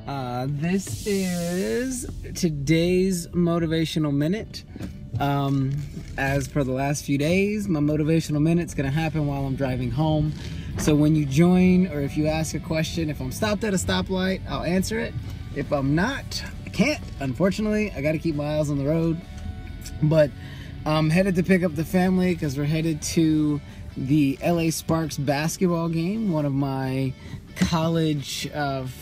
This is today's motivational minute. As per the last few days, my motivational minute's gonna happen while I'm driving home. So when you join, or if you ask a question, if I'm stopped at a stoplight, I'll answer it. If I'm not, I can't. Unfortunately, I gotta keep my eyes on the road. But I'm headed to pick up the family because we're headed to the LA Sparks basketball game. One of my college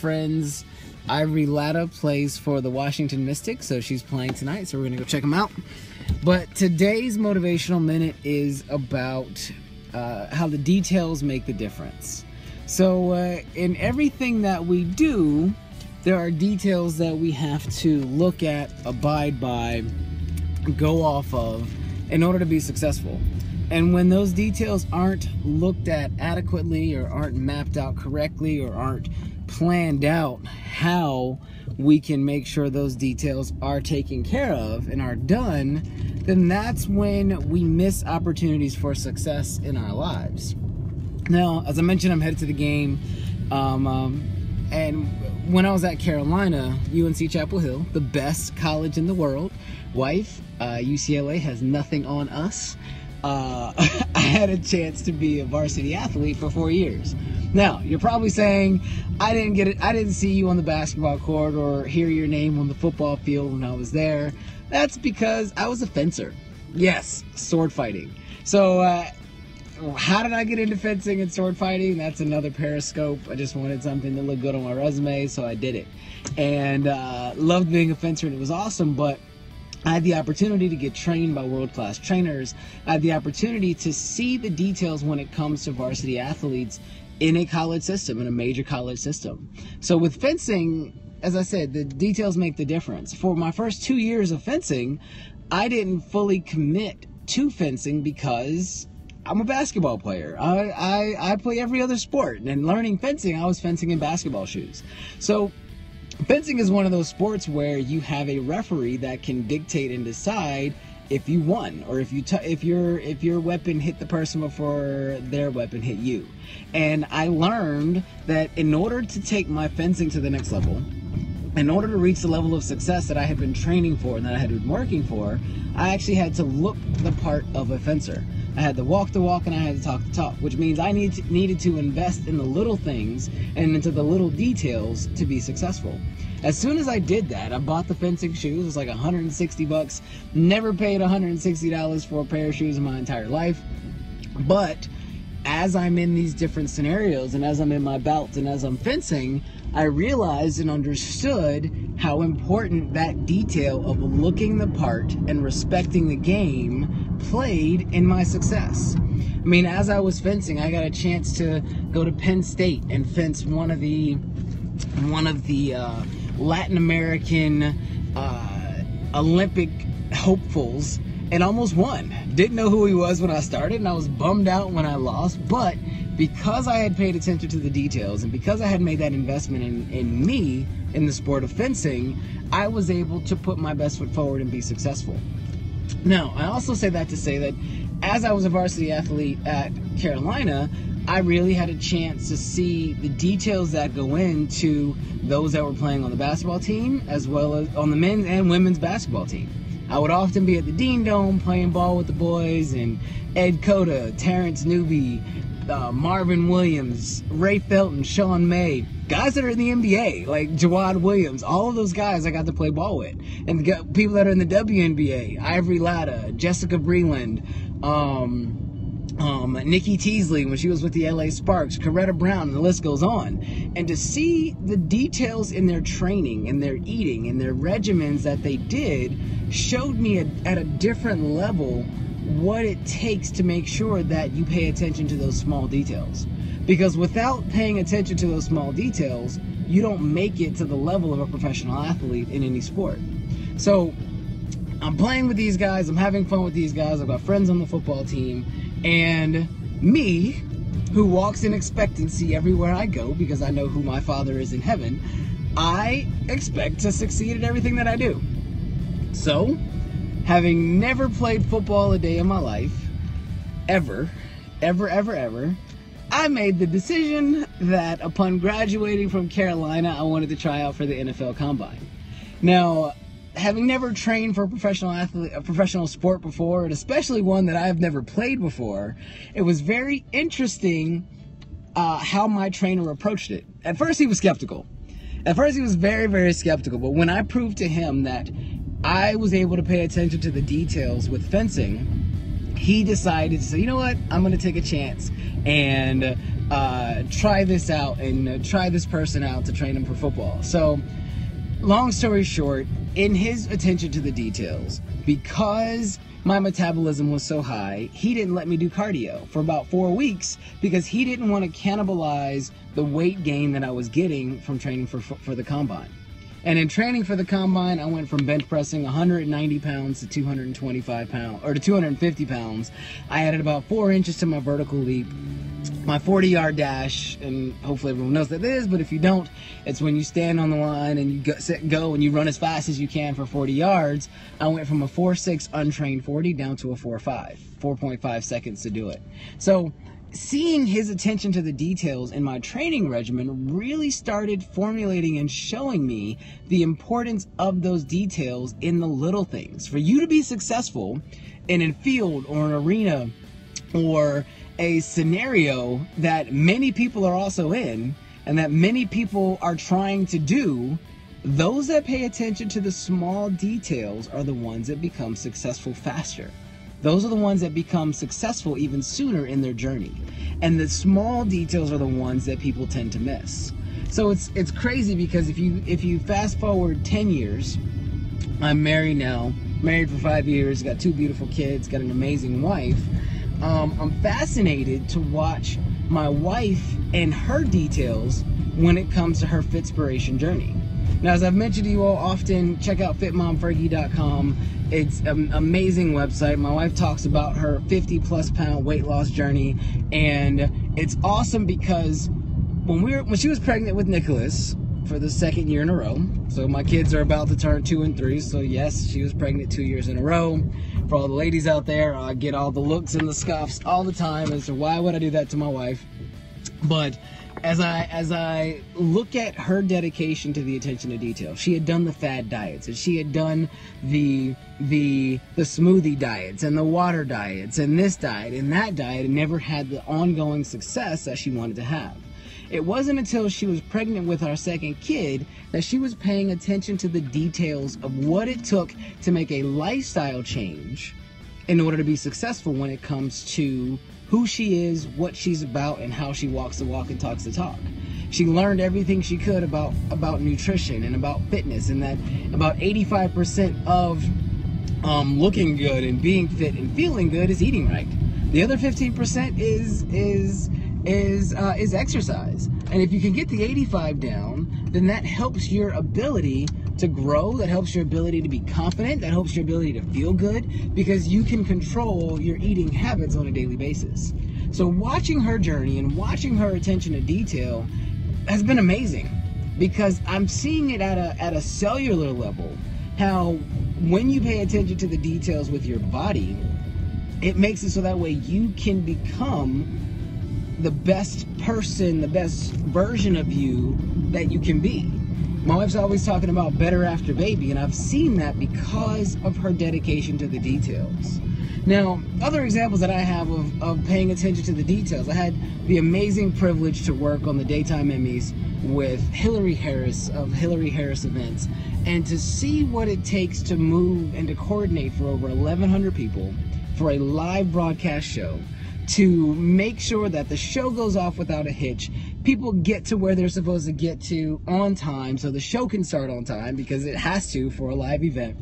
friends, Ivory Latta, plays for the Washington Mystics, so she's playing tonight, so we're gonna go check them out. But today's motivational minute is about how the details make the difference. So in everything that we do, there are details that we have to look at, abide by, go off of in order to be successful. And when those details aren't looked at adequately, or aren't mapped out correctly, or aren't planned out how we can make sure those details are taken care of and are done, then that's when we miss opportunities for success in our lives. Now, as I mentioned, I'm headed to the game, and when I was at Carolina, UNC Chapel Hill, the best college in the world, UCLA has nothing on us. I had a chance to be a varsity athlete for 4 years. Now, you're probably saying, I didn't see you on the basketball court or hear your name on the football field when I was there. That's because I was a fencer. Yes, sword fighting. So, how did I get into fencing and sword fighting? That's another Periscope. I just wanted something to look good on my resume, so I did it. And loved being a fencer, and it was awesome, but I had the opportunity to get trained by world-class trainers. I had the opportunity to see the details when it comes to varsity athletes in a college system, in a major college system. So with fencing, as I said, the details make the difference. For my first 2 years of fencing, I didn't fully commit to fencing because I'm a basketball player. I play every other sport, and learning fencing, I was fencing in basketball shoes. So fencing is one of those sports where you have a referee that can dictate and decide if you won, or if your weapon hit the person before their weapon hit you. And I learned that in order to take my fencing to the next level, in order to reach the level of success that I had been training for and that I had been working for, I actually had to look the part of a fencer. I had to walk the walk and I had to talk the talk, which means I needed to invest in the little things and into the little details to be successful. As soon as I did that, I bought the fencing shoes. It was like $160. Never paid $160 for a pair of shoes in my entire life. But as I'm in these different scenarios, and as I'm in my belts, and as I'm fencing, I realized and understood how important that detail of looking the part and respecting the game played in my success. I mean, as I was fencing, I got a chance to go to Penn State and fence one of the Latin American Olympic hopefuls, and almost won. Didn't know who he was when I started, and I was bummed out when I lost, but because I had paid attention to the details, and because I had made that investment in me, in the sport of fencing, I was able to put my best foot forward and be successful. Now, I also say that to say that as I was a varsity athlete at Carolina, I really had a chance to see the details that go into those that were playing on the basketball team, as well as on the men's and women's basketball team. I would often be at the Dean Dome playing ball with the boys, and Ed Cota, Terrence Newby, Marvin Williams, Ray Felton, Sean May, guys that are in the NBA, like Jawad Williams, all of those guys I got to play ball with. And the people that are in the WNBA, Ivory Latta, Jessica Breland, Nikki Teasley when she was with the LA Sparks, Coretta Brown, and the list goes on. And to see the details in their training, and their eating, and their regimens that they did, showed me at a different level what it takes to make sure that you pay attention to those small details. Because without paying attention to those small details, you don't make it to the level of a professional athlete in any sport. So I'm playing with these guys, I'm having fun with these guys, I've got friends on the football team, and me, who walks in expectancy everywhere I go because I know who my Father is in heaven, I expect to succeed at everything that I do. So, having never played football a day in my life, ever, I made the decision that upon graduating from Carolina, I wanted to try out for the NFL Combine. Now, having never trained for a professional sport before, and especially one that I've never played before, it was very interesting how my trainer approached it. At first, he was skeptical. At first, he was very, very skeptical. But when I proved to him that I was able to pay attention to the details with fencing, he decided to say, you know what, I'm going to take a chance and try this out and try this person out to train him for football. So, long story short, in his attention to the details, because my metabolism was so high, he didn't let me do cardio for about 4 weeks because he didn't want to cannibalize the weight gain that I was getting from training for the Combine. And in training for the Combine, I went from bench pressing 190 pounds to 225 pounds, or to 250 pounds. I added about 4 inches to my vertical leap. My 40-yard dash, and hopefully everyone knows what that is, but if you don't, it's when you stand on the line and you go and you run as fast as you can for 40 yards. I went from a 4.6 untrained 40 down to a 4.5, 4.5 seconds to do it. So seeing his attention to the details in my training regimen really started formulating and showing me the importance of those details in the little things. For you to be successful in a field or an arena or a scenario that many people are also in and that many people are trying to do, those that pay attention to the small details are the ones that become successful faster. Those are the ones that become successful even sooner in their journey. And the small details are the ones that people tend to miss. So it's crazy because if you fast forward 10 years, I'm married now, married for 5 years, got 2 beautiful kids, got an amazing wife. I'm fascinated to watch my wife and her details when it comes to her Fitspiration journey. Now, as I've mentioned to you all often, check out fitmomfergie.com. It's an amazing website. My wife talks about her 50+ pound weight loss journey, and it's awesome because when she was pregnant with Nicholas for the 2nd year in a row, so my kids are about to turn 2 and 3, so yes, she was pregnant 2 years in a row. For all the ladies out there, I get all the looks and the scoffs all the time as to why would I do that to my wife. But as I look at her dedication to the attention to detail, she had done the fad diets, and she had done the smoothie diets and the water diets and this diet and that diet, and never had the ongoing success that she wanted to have. It wasn't until she was pregnant with our 2nd kid that she was paying attention to the details of what it took to make a lifestyle change in order to be successful when it comes to who she is, what she's about, and how she walks the walk and talks the talk. She learned everything she could about nutrition and about fitness, and that about 85% of looking good and being fit and feeling good is eating right. The other 15% is exercise. And if you can get the 85 down, then that helps your ability to grow, that helps your ability to be confident, that helps your ability to feel good, because you can control your eating habits on a daily basis. So watching her journey and watching her attention to detail has been amazing, because I'm seeing it at a cellular level, how when you pay attention to the details with your body, it makes it so that way you can become the best person, the best version of you that you can be. My wife's always talking about better after baby, and I've seen that because of her dedication to the details. Now, other examples that I have of paying attention to the details, I had the amazing privilege to work on the Daytime Emmys with Hillary Harris of Hillary Harris Events, and to see what it takes to move and to coordinate for over 1,100 people for a live broadcast show, to make sure that the show goes off without a hitch, people get to where they're supposed to get to on time so the show can start on time, because it has to for a live event.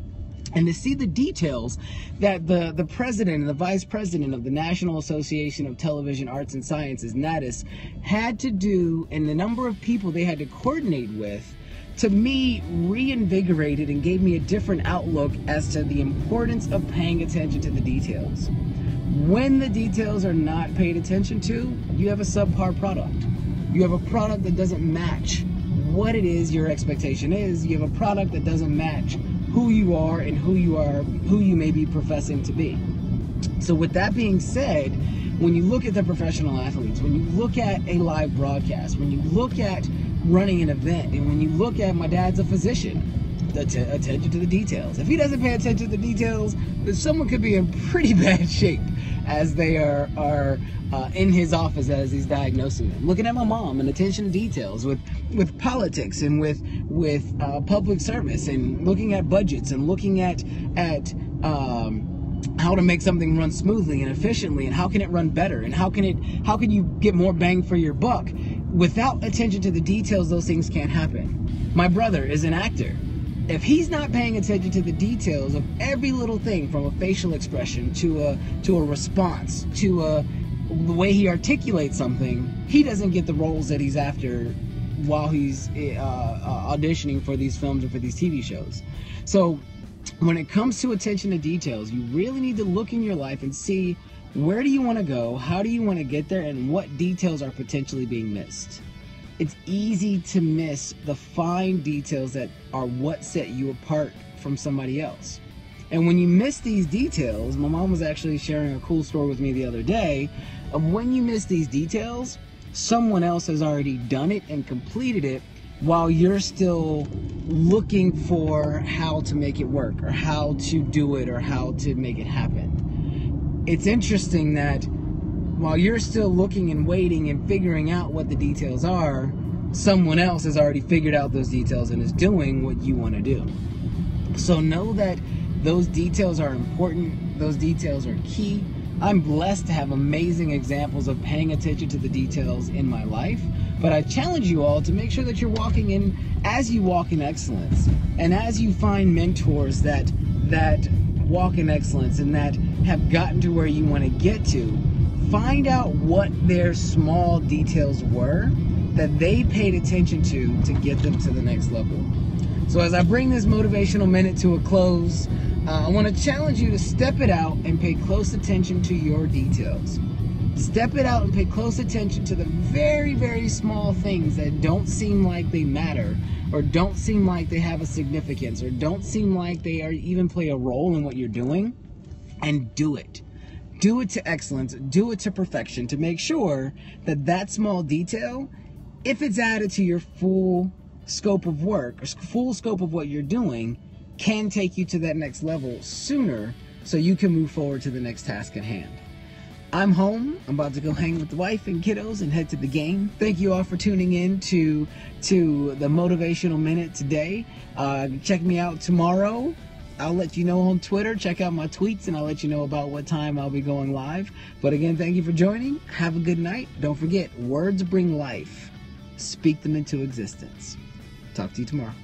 And to see the details that the president and the vice president of the National Association of Television Arts and Sciences, NATAS, had to do, and the number of people they had to coordinate with, to me, reinvigorated and gave me a different outlook as to the importance of paying attention to the details. When the details are not paid attention to, you have a subpar product. You have a product that doesn't match what it is your expectation is. You have a product that doesn't match who you are and who you may be professing to be. So with that being said, when you look at the professional athletes, when you look at a live broadcast, when you look at running an event, and when you look at, my dad's a physician, attention to the details. If he doesn't pay attention to the details, then someone could be in pretty bad shape as they are in his office as he's diagnosing them. Looking at my mom, and attention to details with politics and with public service, and looking at budgets, and looking at how to make something run smoothly and efficiently, and how can it run better, and how can you get more bang for your buck. Without attention to the details, those things can't happen. My brother is an actor. If he's not paying attention to the details of every little thing, from a facial expression to a response to the way he articulates something, he doesn't get the roles that he's after while he's auditioning for these films and for these TV shows. So when it comes to attention to details, you really need to look in your life and see, where do you want to go, how do you want to get there, and what details are potentially being missed. It's easy to miss the fine details that are what set you apart from somebody else. And when you miss these details, my mom was actually sharing a cool story with me the other day of when you miss these details, someone else has already done it and completed it while you're still looking for how to make it work, or how to do it, or how to make it happen. It's interesting that while you're still looking and waiting and figuring out what the details are, someone else has already figured out those details and is doing what you want to do. So know that those details are important. Those details are key. I'm blessed to have amazing examples of paying attention to the details in my life, but I challenge you all to make sure that you're walking in, as you walk in excellence, and as you find mentors that walk in excellence and that have gotten to where you want to get to, find out what their small details were that they paid attention to get them to the next level. So as I bring this motivational minute to a close, I want to challenge you to step it out and pay close attention to your details. Step it out and pay close attention to the very, very small things that don't seem like they matter, or don't seem like they have a significance, or don't seem like they even play a role in what you're doing, and do it. Do it to excellence, do it to perfection, to make sure that that small detail, if it's added to your full scope of work, or full scope of what you're doing, can take you to that next level sooner, so you can move forward to the next task at hand. I'm home. I'm about to go hang with the wife and kiddos and head to the game. Thank you all for tuning in to the Motivational Minute today. Check me out tomorrow. I'll let you know on Twitter. Check out my tweets, and I'll let you know about what time I'll be going live. But again, thank you for joining. Have a good night. Don't forget, words bring life. Speak them into existence. Talk to you tomorrow.